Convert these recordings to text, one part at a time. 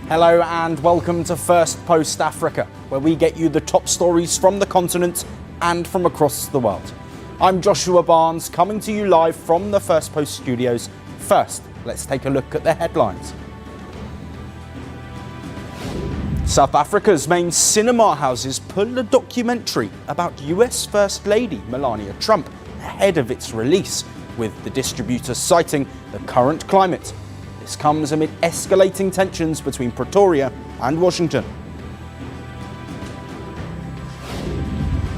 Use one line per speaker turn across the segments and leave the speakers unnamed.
Hello and welcome to Firstpost Africa, where we get you the top stories from the continent and from across the world. I'm Joshua Barnes, coming to you live from the Firstpost studios. First, let's take a look at the headlines. South Africa's main cinema houses pull a documentary about US First Lady Melania Trump ahead of its release, with the distributor citing the current climate. This comes amid escalating tensions between Pretoria and Washington.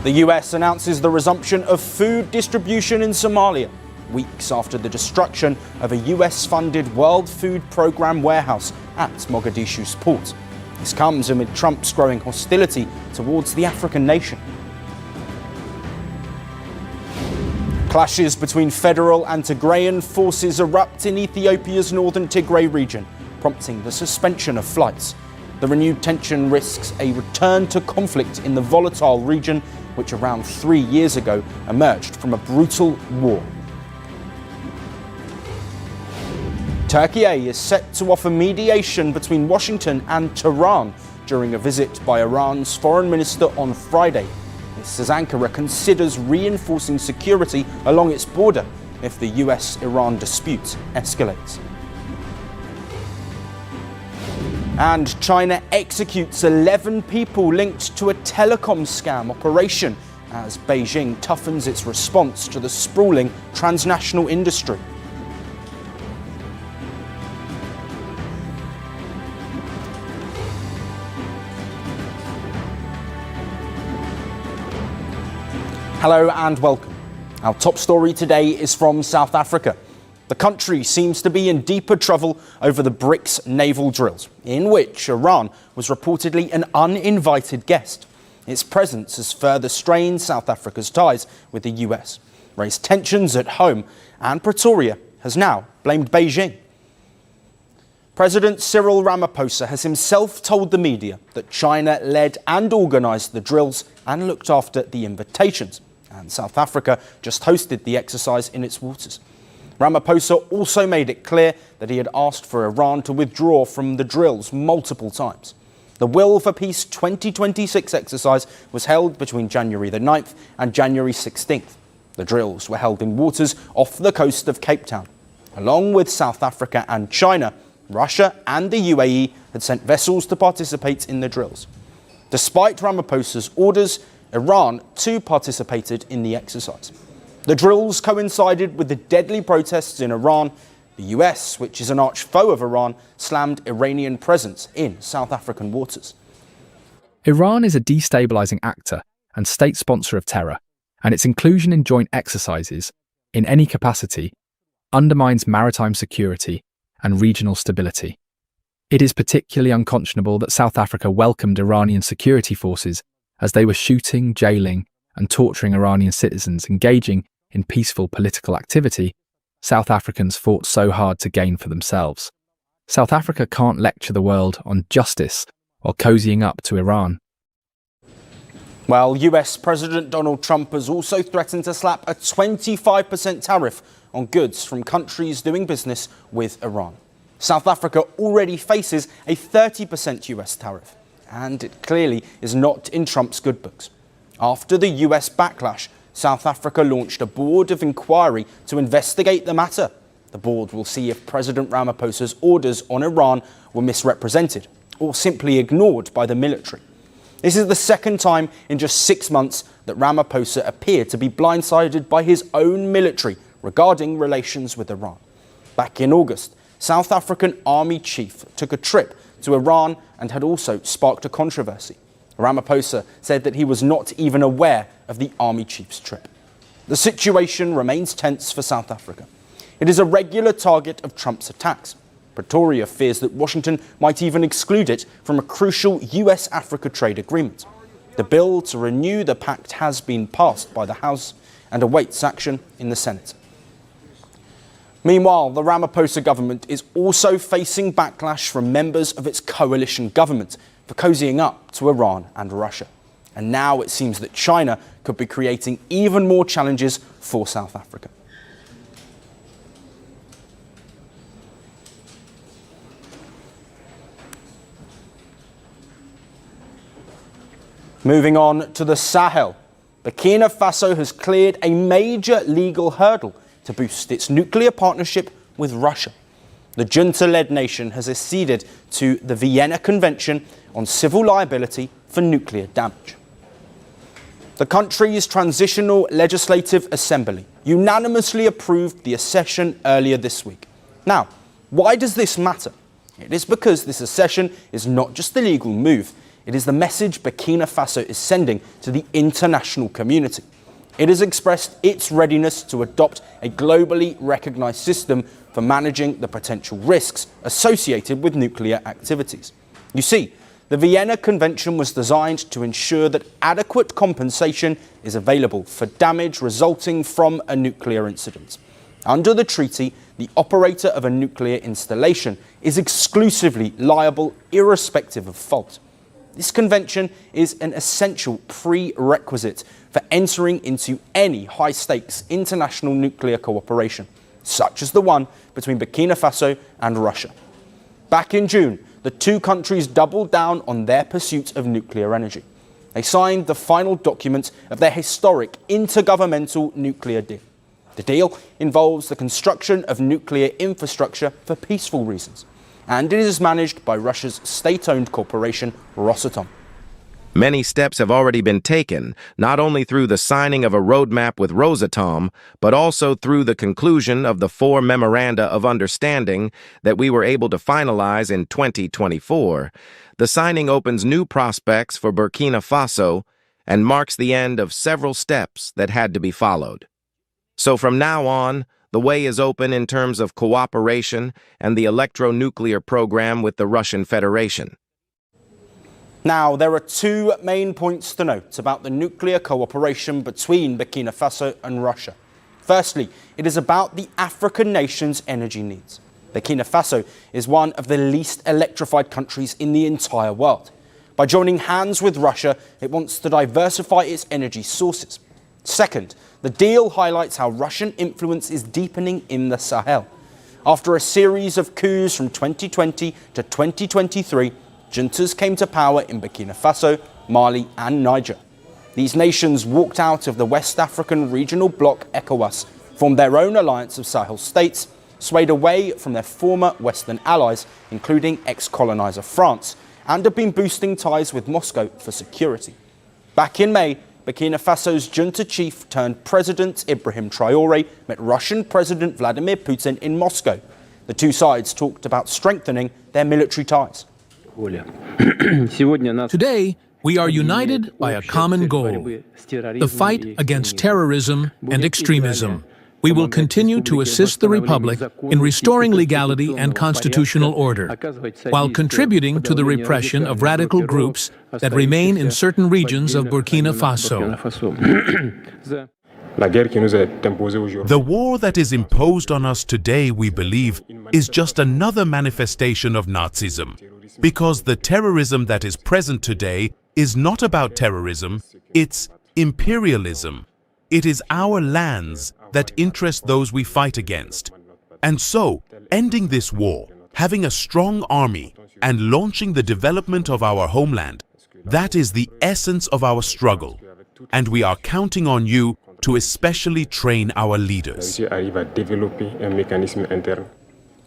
The US announces the resumption of food distribution in Somalia, weeks after the destruction of a US-funded World Food Programme warehouse at Mogadishu's port. This comes amid Trump's growing hostility towards the African nation. Clashes between federal and Tigrayan forces erupt in Ethiopia's northern Tigray region, prompting the suspension of flights. The renewed tension risks a return to conflict in the volatile region, which around 3 years ago emerged from a brutal war. Turkey is set to offer mediation between Washington and Tehran during a visit by Iran's foreign minister on Friday. This as Ankara considers reinforcing security along its border if the US-Iran dispute escalates. And China executes 11 people linked to a telecom scam operation as Beijing toughens its response to the sprawling transnational industry. Hello and welcome. Our top story today is from South Africa. The country seems to be in deeper trouble over the BRICS naval drills, in which Iran was reportedly an uninvited guest. Its presence has further strained South Africa's ties with the US, raised tensions at home, and Pretoria has now blamed Beijing. President Cyril Ramaphosa has himself told the media that China led and organised the drills and looked after the invitations, and South Africa just hosted the exercise in its waters. Ramaphosa also made it clear that he had asked for Iran to withdraw from the drills multiple times. The Will for Peace 2026 exercise was held between January the 9th and January 16th. The drills were held in waters off the coast of Cape Town. Along with South Africa and China, Russia and the UAE had sent vessels to participate in the drills. Despite Ramaphosa's orders, Iran too participated in the exercise. The drills coincided with the deadly protests in Iran. The US, which is an arch foe of Iran, slammed Iranian presence in South African waters.
Iran is a destabilizing actor and state sponsor of terror, and its inclusion in joint exercises, in any capacity, undermines maritime security and regional stability. It is particularly unconscionable that South Africa welcomed Iranian security forces as they were shooting, jailing, and torturing Iranian citizens engaging in peaceful political activity South Africans fought so hard to gain for themselves. South Africa can't lecture the world on justice while cozying up to Iran.
Well, US President Donald Trump has also threatened to slap a 25% tariff on goods from countries doing business with Iran. South Africa already faces a 30% US tariff, and it clearly is not in Trump's good books. After the US backlash, South Africa launched a board of inquiry to investigate the matter. The board will see if President Ramaphosa's orders on Iran were misrepresented or simply ignored by the military. This is the second time in just 6 months that Ramaphosa appeared to be blindsided by his own military regarding relations with Iran. Back in August, South African Army Chief took a trip to Iran and had also sparked a controversy. Ramaphosa said that he was not even aware of the Army Chief's trip. The situation remains tense for South Africa. It is a regular target of Trump's attacks. Pretoria fears that Washington might even exclude it from a crucial US-Africa trade agreement. The bill to renew the pact has been passed by the House and awaits action in the Senate. Meanwhile, the Ramaphosa government is also facing backlash from members of its coalition government for cozying up to Iran and Russia. And now it seems that China could be creating even more challenges for South Africa. Moving on to the Sahel, Burkina Faso has cleared a major legal hurdle to boost its nuclear partnership with Russia. The junta-led nation has acceded to the Vienna Convention on Civil Liability for Nuclear Damage. The country's Transitional Legislative Assembly unanimously approved the accession earlier this week. Now, why does this matter? It is because this accession is not just a legal move, it is the message Burkina Faso is sending to the international community. It has expressed its readiness to adopt a globally recognized system for managing the potential risks associated with nuclear activities. You see, the Vienna Convention was designed to ensure that adequate compensation is available for damage resulting from a nuclear incident. Under the treaty, the operator of a nuclear installation is exclusively liable irrespective of fault. This convention is an essential prerequisite for entering into any high-stakes international nuclear cooperation, such as the one between Burkina Faso and Russia. Back in June, the two countries doubled down on their pursuit of nuclear energy. They signed the final document of their historic intergovernmental nuclear deal. The deal involves the construction of nuclear infrastructure for peaceful reasons, and it is managed by Russia's state-owned corporation, Rosatom.
Many steps have already been taken, not only through the signing of a roadmap with Rosatom, but also through the conclusion of the 4 memoranda of understanding that we were able to finalize in 2024. The signing opens new prospects for Burkina Faso and marks the end of several steps that had to be followed. So from now on, the way is open in terms of cooperation and the electronuclear program with the Russian Federation.
Now, there are 2 main points to note about the nuclear cooperation between Burkina Faso and Russia. Firstly, it is about the African nation's energy needs. Burkina Faso is one of the least electrified countries in the entire world. By joining hands with Russia, it wants to diversify its energy sources. Second, the deal highlights how Russian influence is deepening in the Sahel. After a series of coups from 2020 to 2023, juntas came to power in Burkina Faso, Mali and Niger. These nations walked out of the West African regional bloc ECOWAS, formed their own alliance of Sahel states, swayed away from their former Western allies, including ex-colonizer France, and have been boosting ties with Moscow for security. Back in May, Burkina Faso's junta chief turned President Ibrahim Traoré met Russian President Vladimir Putin in Moscow. The two sides talked about strengthening their military ties.
Today, we are united by a common goal, the fight against terrorism and extremism. We will continue to assist the Republic in restoring legality and constitutional order, while contributing to the repression of radical groups that remain in certain regions of Burkina Faso.
The war that is imposed on us today, we believe, is just another manifestation of Nazism. Because the terrorism that is present today is not about terrorism, it's imperialism. It is our lands that interest those we fight against. And so, ending this war, having a strong army, and launching the development of our homeland, that is the essence of our struggle. And we are counting on you to especially train our leaders.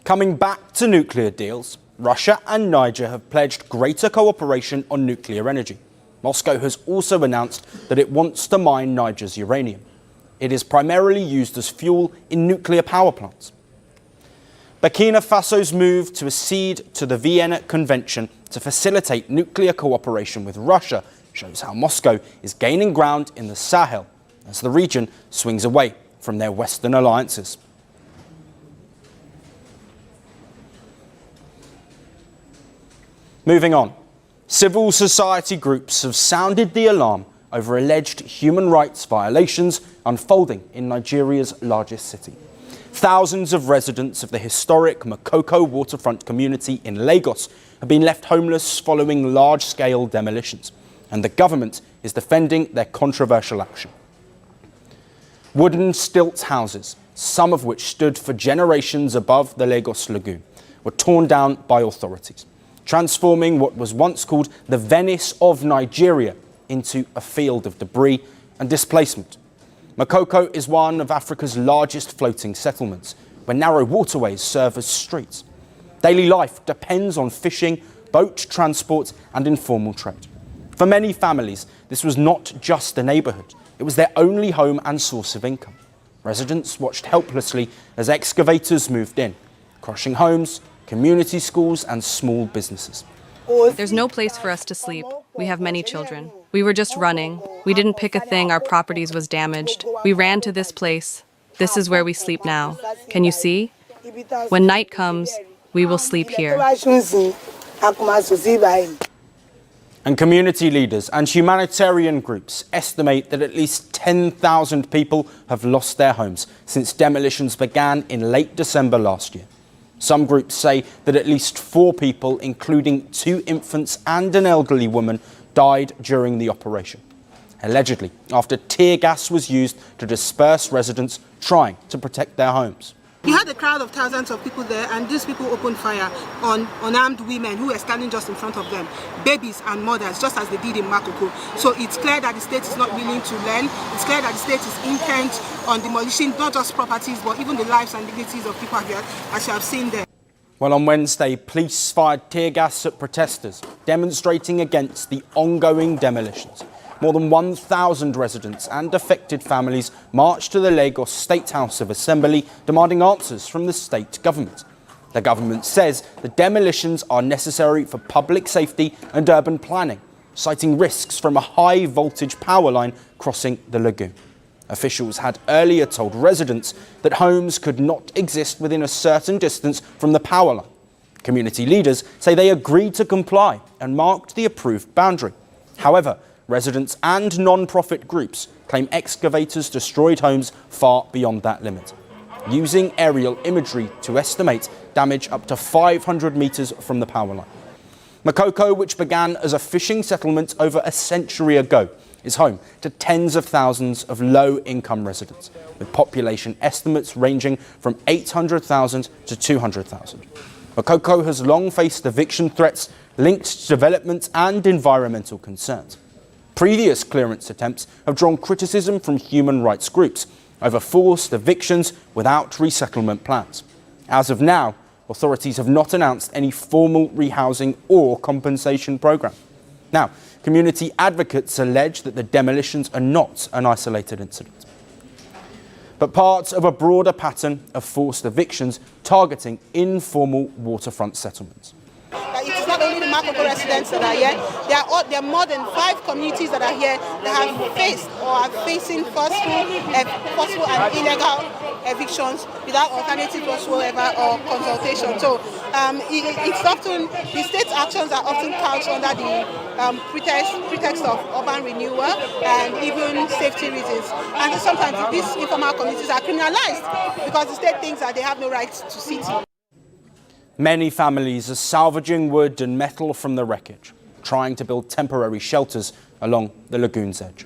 Coming back to nuclear deals, Russia and Niger have pledged greater cooperation on nuclear energy. Moscow has also announced that it wants to mine Niger's uranium. It is primarily used as fuel in nuclear power plants. Burkina Faso's move to accede to the Vienna Convention to facilitate nuclear cooperation with Russia shows how Moscow is gaining ground in the Sahel as the region swings away from their Western alliances. Moving on, civil society groups have sounded the alarm over alleged human rights violations unfolding in Nigeria's largest city. Thousands of residents of the historic Makoko waterfront community in Lagos have been left homeless following large-scale demolitions, and the government is defending their controversial action. Wooden stilt houses, some of which stood for generations above the Lagos Lagoon, were torn down by authorities, transforming what was once called the Venice of Nigeria into a field of debris and displacement. Makoko is one of Africa's largest floating settlements, where narrow waterways serve as streets. Daily life depends on fishing, boat transport and informal trade. For many families, this was not just a neighbourhood, it was their only home and source of income. Residents watched helplessly as excavators moved in, crushing homes, community schools and small businesses.
There's no place for us to sleep. We have many children. We were just running. We didn't pick a thing, our properties was damaged. We ran to this place. This is where we sleep now. Can you see? When night comes, we will sleep here.
And community leaders and humanitarian groups estimate that at least 10,000 people have lost their homes since demolitions began in late December last year. Some groups say that at least 4 people, including 2 infants and an elderly woman, died during the operation, allegedly after tear gas was used to disperse residents trying to protect their homes.
You had a crowd of thousands of people there, and these people opened fire on unarmed women who were standing just in front of them, babies and mothers, just as they did in Makoko. So it's clear that the state is not willing to learn. It's clear that the state is intent on demolishing not just properties, but even the lives and dignities of people here, as you have seen there.
Well, on Wednesday, police fired tear gas at protesters demonstrating against the ongoing demolitions. More than 1,000 residents and affected families marched to the Lagos State House of Assembly demanding answers from the state government. The government says the demolitions are necessary for public safety and urban planning, citing risks from a high voltage power line crossing the lagoon. Officials had earlier told residents that homes could not exist within a certain distance from the power line. Community leaders say they agreed to comply and marked the approved boundary. However, residents and non-profit groups claim excavators destroyed homes far beyond that limit, using aerial imagery to estimate damage up to 500 metres from the power line. Makoko, which began as a fishing settlement over a century ago, is home to tens of thousands of low-income residents, with population estimates ranging from 800,000 to 200,000. Makoko has long faced eviction threats linked to development and environmental concerns. Previous clearance attempts have drawn criticism from human rights groups over forced evictions without resettlement plans. As of now, authorities have not announced any formal rehousing or compensation programme. Now, community advocates allege that the demolitions are not an isolated incident, but part of a broader pattern of forced evictions targeting informal waterfront settlements.
It is not only the Makoko residents that are here, there are more than 5 communities that are here that have faced or are facing forceful and illegal evictions without alternative whatsoever or consultation. So it's often, the state's actions are often couched under the pretext of urban renewal and even safety reasons. And sometimes these informal communities are criminalized because the state thinks that they have no right to sit.
Many families are salvaging wood and metal from the wreckage, trying to build temporary shelters along the lagoon's edge.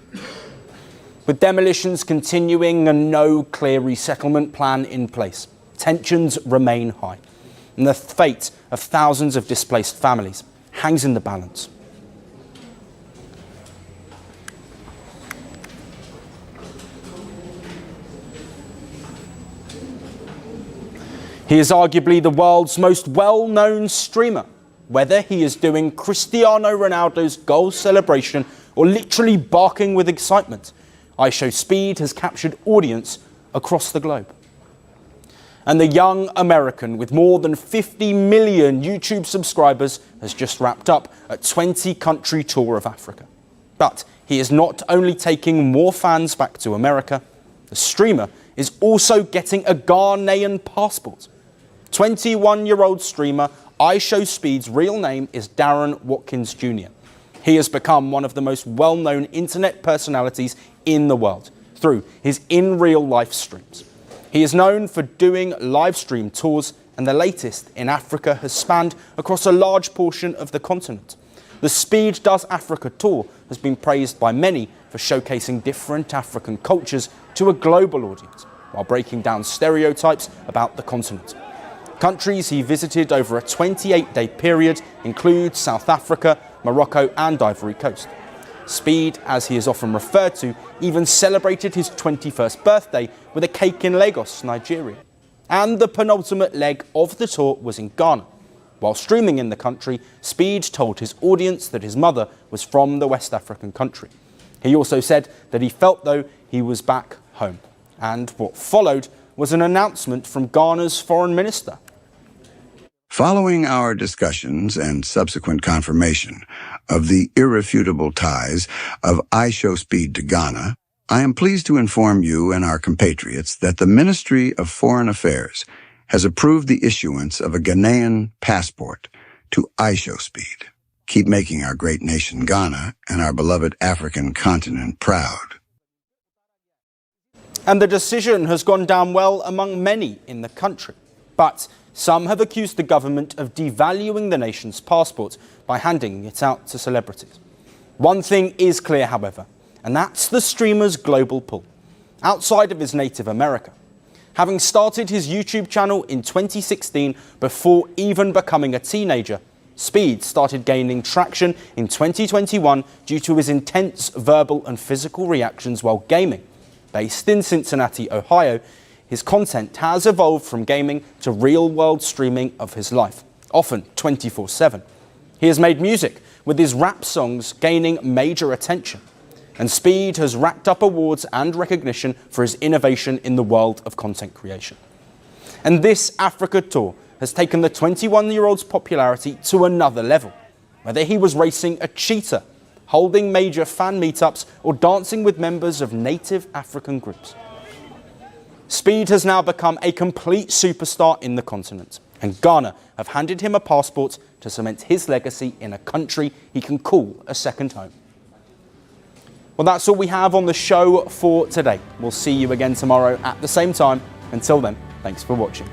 With demolitions continuing and no clear resettlement plan in place, tensions remain high, and the fate of thousands of displaced families hangs in the balance. He is arguably the world's most well-known streamer. Whether he is doing Cristiano Ronaldo's goal celebration or literally barking with excitement, IShowSpeed has captured audience across the globe. And the young American with more than 50 million YouTube subscribers has just wrapped up a 20-country tour of Africa. But he is not only taking more fans back to America, the streamer is also getting a Ghanaian passport. 21-year-old streamer IShowSpeed's real name is Darren Watkins Jr. He has become one of the most well-known internet personalities in the world through his in-real-life streams. He is known for doing live stream tours, and the latest in Africa has spanned across a large portion of the continent. The Speed Does Africa tour has been praised by many for showcasing different African cultures to a global audience, while breaking down stereotypes about the continent. Countries he visited over a 28-day period include South Africa, Morocco and Ivory Coast. Speed, as he is often referred to, even celebrated his 21st birthday with a cake in Lagos, Nigeria. And the penultimate leg of the tour was in Ghana. While streaming in the country, Speed told his audience that his mother was from the West African country. He also said that he felt though he was back home. And what followed was an announcement from Ghana's foreign minister.
Following our discussions and subsequent confirmation of the irrefutable ties of Speed to Ghana, I am pleased to inform you and our compatriots that the Ministry of Foreign Affairs has approved the issuance of a Ghanaian passport to Speed. Keep making our great nation Ghana and our beloved African continent proud.
And the decision has gone down well among many in the country. But some have accused the government of devaluing the nation's passport by handing it out to celebrities. One thing is clear, however, and that's the streamer's global pull, outside of his native America. Having started his YouTube channel in 2016 before even becoming a teenager, Speed started gaining traction in 2021 due to his intense verbal and physical reactions while gaming. Based in Cincinnati, Ohio, his content has evolved from gaming to real-world streaming of his life, often 24/7. He has made music, with his rap songs gaining major attention. And Speed has racked up awards and recognition for his innovation in the world of content creation. And this Africa tour has taken the 21-year-old's popularity to another level. Whether he was racing a cheetah, holding major fan meetups, or dancing with members of native African groups. Speed has now become a complete superstar in the continent, and Ghana have handed him a passport to cement his legacy in a country he can call a second home. Well, that's all we have on the show for today. We'll see you again tomorrow at the same time. Until then, thanks for watching.